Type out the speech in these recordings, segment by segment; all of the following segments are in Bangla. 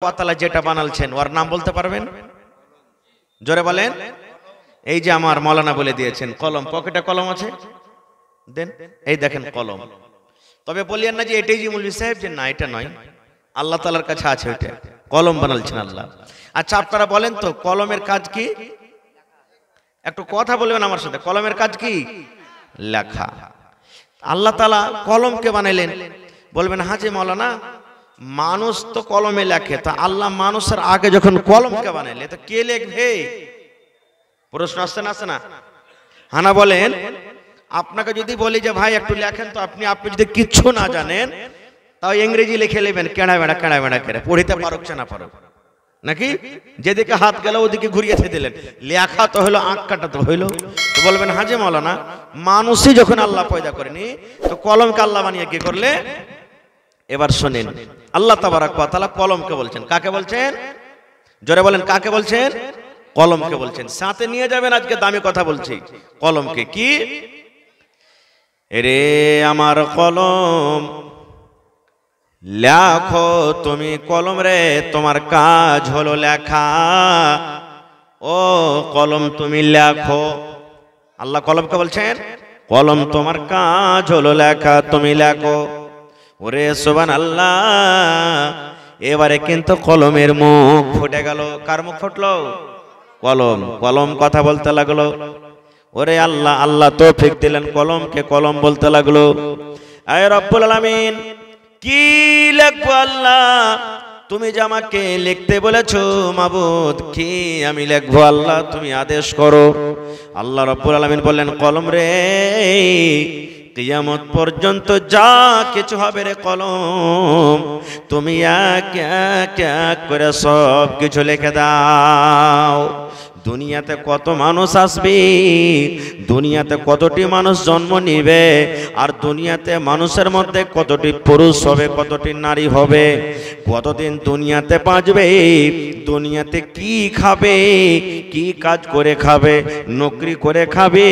ওয়াতালা যেটা বানালছেন ওর নাম বলতে পারবেন? জোরে বলেন। এই যে আমার মৌলানা বলে দিয়েছেন কলম, পকেটে কলম আছে, দেন। এই দেখেন কলম। তবে বলিয়েন না যে এটাই যে মৌলভী সাহেব, যে না এটা নয়, আল্লাহ তাআলার কাছে আছে ওইটা, কলম বানালছেন আল্লাহ। আচ্ছা আপনারা বলেন তো কলমের কাজ কি? একটু কথা বলবেন আমার সাথে, কলমের কাজ কি? লেখা। আল্লাহ তাআলা কলমকে বানাইলেন। বলবেন হাজি মৌলানা মানুষ তো কলমে লেখে, তা আল্লাহ মানুষের আগে যখন কলমকে বানাইলে তো কে লিখবে? প্রশ্ন আসছে না? আসছে না? হানা বলেন। আপনাকে যদি বলি যে ভাই একটু লেখেন তো, আপনি যদি কিচ্ছু না জানেন তাও ইংরেজি লিখে নেবেন, কেড়া বেড়া করে পড়িতে পারুক না পারুক, নাকি? যেদিকে হাত গেল ওদিকে ঘুরিয়ে দিলেন। লেখা তো হলো, আঁক কাটা তো হইলো। তো বলবেন হাজি মৌলানা মানুষই যখন আল্লাহ পয়দা করেনি তো কলমকে আল্লাহ বানিয়ে কি করলে? এবার শোনেন, আল্লাহ তাবারাক ওয়া তাআলা কলমকে বলছেন। কাকে বলছেন? জোরে বলেন, কাকে বলছেন? কলমকে বলছেন। সাথে নিয়ে যাবেন, আজকে দামি কথা বলছি। কলমকে কি? এরে আমার কলম লেখো তুমি, কলম রে তোমার কাজ হলো লেখা। ও কলম তুমি লেখো। আল্লাহ কলমকে বলছেন কলম তোমার কাজ হলো লেখা, তুমি লেখো। ওরে সুবহানাল্লাহ। এবারে কিন্তু কলমের মুখ ফুটে গেল। কার মুখ ফুটলো? কলম। কলম কথা বলতে লাগলো। ওরে আল্লাহ, আল্লাহ তৌফিক দিলেন কলমকে কলম বলতে লাগলো। আয় রব্বুল আলামিন কি লিখবো আল্লাহ? তুমি যে আমাকে লিখতে বলেছো মাবুদ, কি আমি লিখবো আল্লাহ? তুমি আদেশ করো। আল্লাহ রব্বুল আলামিন বললেন কলম রে কিয়ামত পর্যন্ত যা কিছু হবে রে কলম, তুমি এক এক করে সব কিছু লিখে দাও। দুনিয়াতে কত মানুষ আসবে, দুনিয়াতে কতটি মানুষ জন্ম নিবে, আর দুনিয়াতে মানুষের মধ্যে কতটি পুরুষ হবে, কতটি নারী হবে, কতদিন দুনিয়াতে বাঁচবে, দুনিয়াতে কি খাবে, কি কাজ করে খাবে, নকরি করে খাবে,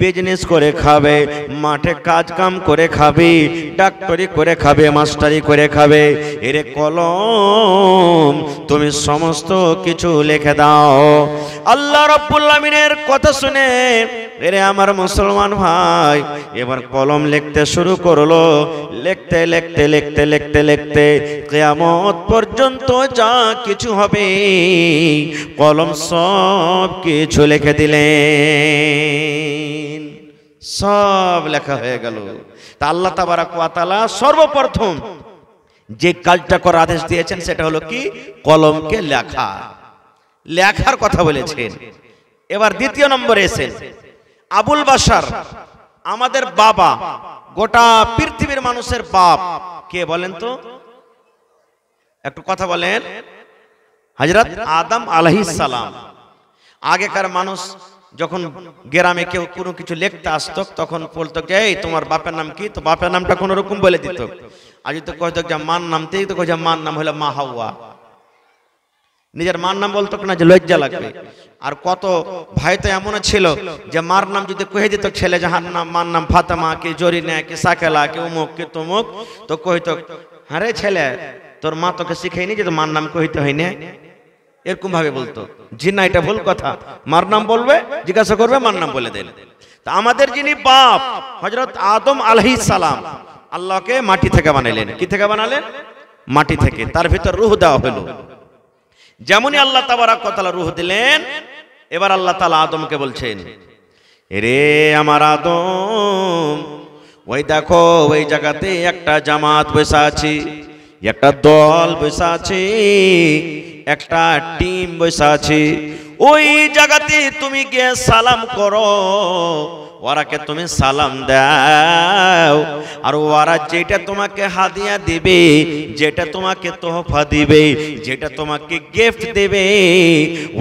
বিজনেস করে খাবে, মাঠে কাজ কাম করে খাবে, ডাক্তারি করে খাবে, মাস্টারি করে খাবে। এরে কলম তুমি সমস্ত কিছু লিখে দাও। আল্লাহ রাব্বুল আমিনের কথা শুনে এরে আমার মুসলমান ভাই এবার কলম লিখতে শুরু করলো। লিখতে লিখতে লিখতে লিখতে লিখতে কিয়ামত পর্যন্ত যা কিছু হবে কলম সব কিছু লিখে দিলেন। সব লেখা হয়ে গেল। তা আল্লাহ তাবারাক ওয়া তাআলা সর্বপ্রথম যে কাজটা করার আদেশ দিয়েছেন সেটা হলো কি? কলমকে লেখা। লেখার কথা বলেছেন। এবার দ্বিতীয় নম্বরে এসেছেন আবুল বাশার, আমাদের বাবা, গোটা পৃথিবীর মানুষের বাপ কে বলেন তো? একটু কথা বলেন। হযরত আদম আলাইহিস সালাম। আগেকার মানুষ যখন গ্রামে কেউ কোনো কিছু লিখতে আসতো তখন বলতো যে এই তোমার বাপের নাম কি? তো বাপের নামটা কোন রকম বলে দিত। আজ তো কইতো যে মার নামতেই তো কই যে মার নাম হলো মা হাওয়া। নিজের মার নাম বলতো না যে লজ্জা লাগবে। আর কত ভাই তো এমন ছিল যে মার নাম যদি কহে দিত ছেলে, যাহার নাম মার নাম ফাতেমা কি জরিনা কি সাকেলা কি উমুক কি তুমুক, তো কইতো আরে ছেলে তোর মা তোকে শিখাইনি যে তোর মার নাম কইতে হয় না, এরকম ভাবে বলতো। জি না, এটা ভুল কথা। মার নাম বলবে, জিজ্ঞাসা করবে, মার নাম বলে দেন। তা আমাদের যিনি বাপ হযরত আদম আলাইহিস সালাম আল্লাহকে মাটি থেকে বানাইলেন। কি থেকে বানালেন? মাটি থেকে। তার ভিতর রূহ দেওয়া হলো। যেমনই আল্লাহ তাবারাক ওয়া তাআলা রূহ দিলেন, এবার আল্লাহ তাআলা আদমকে বলছেন রে আমার আদম, ওই দেখো ওই জায়গাতে একটা জামাত বসে আছে, একটা দল বসে আছে, একটা টিম বসে আছে। ওই জায়গাতে তুমি গিয়ে সালাম করো, ওরাকে তুমি সালাম দাও। আর ওরা যেটা তোমাকে হাদিয়া দিবে, যেটা তোমাকে তোহফা দিবে, যেটা তোমাকে গিফট দেবে,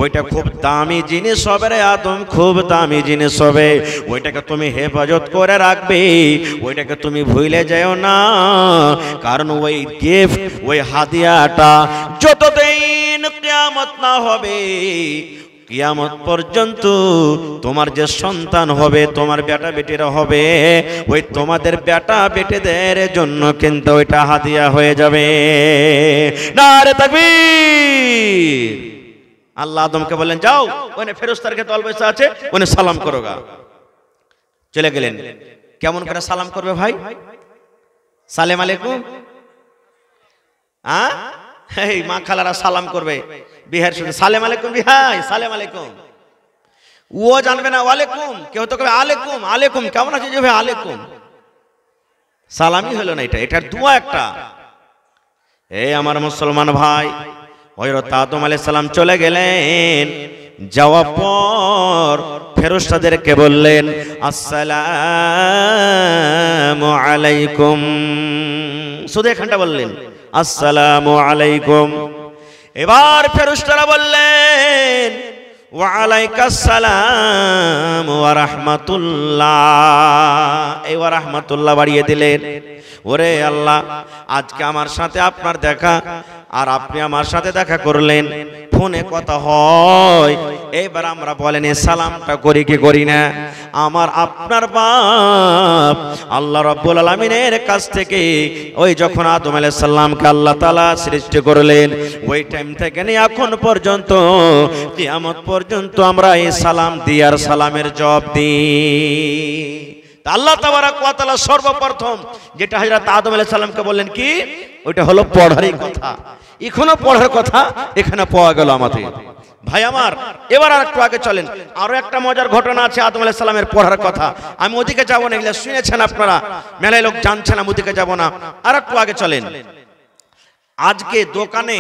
ওইটা খুব দামি জিনিস হবে রে আদম, খুব দামি জিনিস হবে। ওইটাকে তুমি হেফাজত করে রাখবে, ওইটাকে তুমি ভুলে যাও না। কারণ ওই গিফট, ওই হাদিয়াটা যতদিন কিয়ামত না হবে কিয়ামত পর্যন্ত তোমার যে সন্তান হবে, তোমার বেটা বেটিরা হবে, ওই তোমাদের বেটা বেটিদের জন্য কিন্তু ওইটা হাদিয়া হয়ে যাবে। নারে তাকবীর। আল্লাহ আদমকে বললেন, যাও ওখানে ফেরেশতার কে দল বসে আছে, ওখানে সালাম করো গা। চলে গেলেন। কেমন করে সালাম করবে ভাই? সালাম আলাইকুম। এই মা খালারা সালাম করবে বিহার শুনে, সালাম আলাইকুম বিহাই, সালাম আলাইকুম। ও জানবে না ওয়ালাইকুম, কেউ তো কবে আলাইকুম আলাইকুম, কেমন আছে যে ভাই আলাইকুম। সালামই হলো না, এটার দোয়া একটা। এই আমার মুসলমান ভাই, হযরত আদম আলাইহিস সালাম চলে গেলেন। যাওয়ার পর ফেরেশতাদেরকে বললেন, আসসালামু আলাইকুম। শুধু এখানটা বললেন আসসালামু আলাইকুম। এবার ফেরেশতারা বললেন, ওয়া আলাইকাস সালাম ওয়া রাহমাতুল্লাহ। এই ওয়া রাহমাতুল্লাহ বাড়িয়ে দিলেন। ওরে আল্লাহ, আজকে আমার সাথে আপনার দেখা, আর আপনি আমার সাথে দেখা করলেন, ফোনে কথা হয়, এবার আমরা বলেন এই সালামটা করি কি করি না? আমার আপনার বাপ আল্লাহ রাব্বুল আলামিনের কাছ থেকে ওই যখন আদম আলাইহিস সালামকে আল্লাহ তাআলা সৃষ্টি করলেন, ওই টাইম থেকে নিয়ে এখন পর্যন্ত কিয়ামত পর্যন্ত আমরা এই সালাম দিই আর সালামের জবাব দিই। আল্লাহ তাবারাক ওয়া তাআলা সর্বপ্রথম যেটা হযরত আদম আলাইহিস সালামকে বললেন কি, ওইটা হলো পড়ারই কথা। এখনো পড়ার কথা এখানে পাওয়া গেল আমাদের। ভাই আমার, এবার আর একটু আগে চলেন, আরো একটা মজার ঘটনা আছে আদম আলাইহিস সালামের পড়ার কথা। আমি ওদিকে যাব না, এগুলো শুনেছেন আপনারা, মেলায় লোক জানছেন, আমি ওদিকে যাব না, আর একটু আগে চলেন। আজকে দোকানে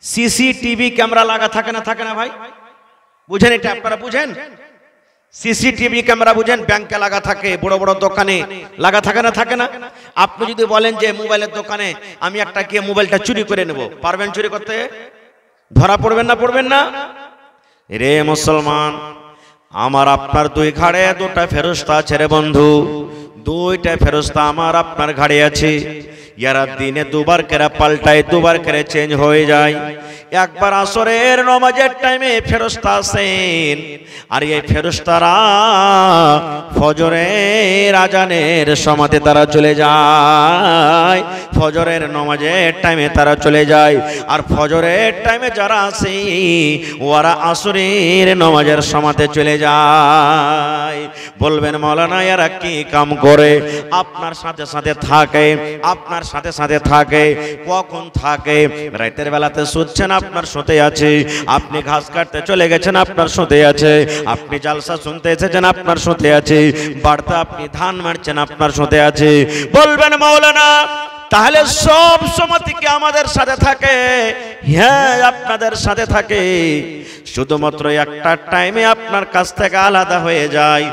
সিসিটিভি ক্যামেরা লাগা থাকে না, থাকে না ভাই? বুঝেন এটা? আপনারা বুঝেন? সিসিটিভি ক্যামেরা বুঝেন? ব্যাংকে লাগা থাকে, বড় বড় দোকানে লাগা থাকে না, থাকে না? আপনি যদি বলেন যে মোবাইলের দোকানে আমি একটা গিয়ে মোবাইলটা চুরি করে নেব, পারবেন চুরি করতে? ধরা পড়বেন না, পড়বেন না? রে মুসলমান, আমার আপনার দুই ঘাড়ে দুটা ফেরেশতা আছে রে বন্ধু। দুইটা ফেরেশতা আমার আপনার ঘাড়ে আছে। ইয়ারা দিনে দুবার করে পাল্টায়, দুবার করে চেঞ্জ হয়ে যায়। একবার আসরের নামাজের টাইমে ফেরেশতা আসেন, আর এই ফেরেশতারা ফজরের আজানের সময়তে তারা চলে যায়। ফজরের নামাজের টাইমে তারা চলে যায়, আর ফজরের টাইমে যারা আসে ওরা আসরের নামাজের সময়তে চলে যায়। বলবেন মাওলানা এরা কি কাম করে? আপনার সাথে সাথে থাকে, আপনার সাথে সাথে থাকে। কখন থাকে? রাতের বেলাতে শুচ্ছেন, আপনার সাথে আছে। আপনি ঘাস কাটতে চলে গেছেন, আপনার সাথে আছে। আপনি জালসা শুনতে এসেছেন, আপনার সাথে আছে। বাড়তে আপনি ধান মারছেন, আপনার সাথে আছে। বলবেন মাওলানা তাহলে সব সময় থেকে আমাদের সাথে থাকে? হ্যাঁ, আপনাদের সাথে থাকে, শুধুমাত্র একটা টাইমে আপনার কাছ থেকে আলাদা হয়ে যায়,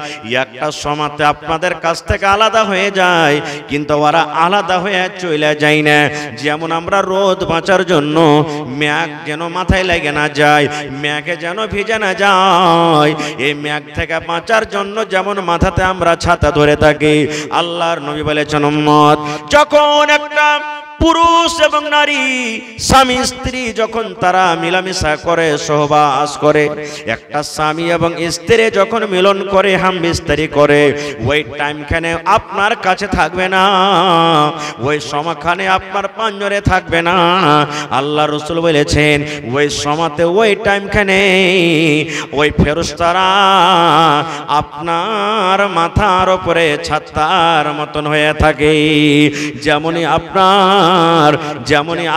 একটা সময়তে আপনাদের কাছ থেকে আলাদা হয়ে যায়, কিন্তু ওরা আলাদা হয়ে চলে যায় না। যেমন আমরা রোদ বাঁচার জন্য ম্যাগ যেন মাথায় লাগে না যায়, ম্যাগে যেন ভিজে না যায়, এই ম্যাগ থেকে বাঁচার জন্য যেমন মাথাতে আমরা ছাতা ধরে থাকি, আল্লাহর নবী বলেছেন উম্মত যখন একটা পুরুষ এবং নারী স্বামী স্ত্রী যখন তারা মিলামিশা করে, সহবাস করে, একটা স্বামী এবং স্ত্রী যখন মিলন করে, হাম বিস্তারি করে, ওই টাইমখানে আপনার কাছে থাকবে না, ওই সময়খানে আপনার পাঞ্জরে থাকবে না। আল্লাহ রাসূল বলেছেন ওই সময়তে, ওই টাইমখানে ওই ফেরেশতারা আপনার মাথার উপরে ছাতার মতন হয়ে থাকে। যেমনই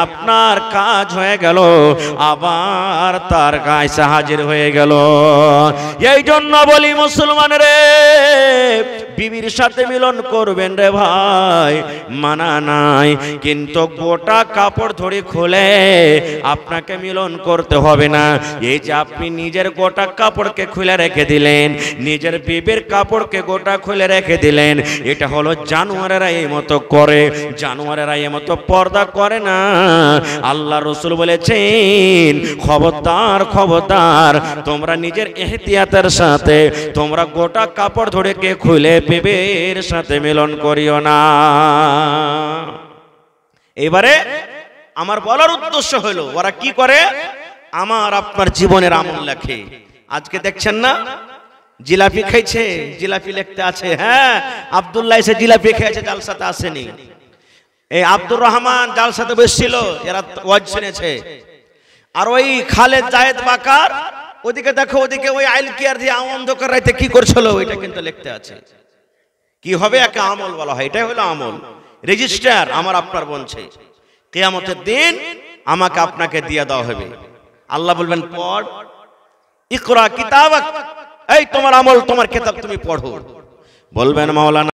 আপনার কাজ হয়ে গেল, আবার তার কাছে হাজির হয়ে গেল। এই জন্য বলি মুসলমান রে, বিবির সাথে মিলন করবেন রে ভাই, মানা নাই, কিন্তু গোটা কাপড় ধরে খুলে আপনাকে মিলন করতে হবে না। এই যে আপনি নিজের গোটা কাপড়কে খুলে রেখে দিলেন, নিজের বিবির কাপড়কে গোটা খুলে রেখে দিলেন, এটা হলো জানোয়ারেরা এই মতো করে, জানোয়ারেরা এই মতো পর্দা করে না। আল্লাহ রাসূল বলেছেন খবরদার খবরদার, তোমরা নিজের এহতিয়াতের সাথে তোমরা গোটা কাপড় ধরে কে খুলে বিবির সাথে মিলন করিও না। এবারে আমার বলার উদ্দেশ্য হলো ওরা কি করে? আমার আপনার জীবনের আমল লেখে। আজকে দেখছেন না জিলাপি খাইছে, জিলাপি লিখতে আছে। হ্যাঁ, আব্দুল্লাহ এসে জিলাপি খেয়েছে, জালসাতে আসেনি। এই আব্দুর রহমান জালসাতে বসছিল, এরা ওয়াজ শুনেছে। আর ওই খালেদ জায়েদ বাকার ওদিকে দেখো, ওদিকে ওই আইল কেয়ার দিয়ে অন্ধকার রাইতে কি করছিল, ওইটা কিন্তু লিখতে আছে। কি হবে, একে আমল বলা হয়। এটাই হলো আমল, রেজিস্টার আমার আপনার বলছে। কিয়ামতের দিন আমাকে আপনাকে দিয়ে দেওয়া হবে। আল্লাহ বলবেন পড়, ইকরা কিতাবাক, এই তোমার আমল, তোমার কিতাব তুমি পড়ো। বলবেন মাওলানা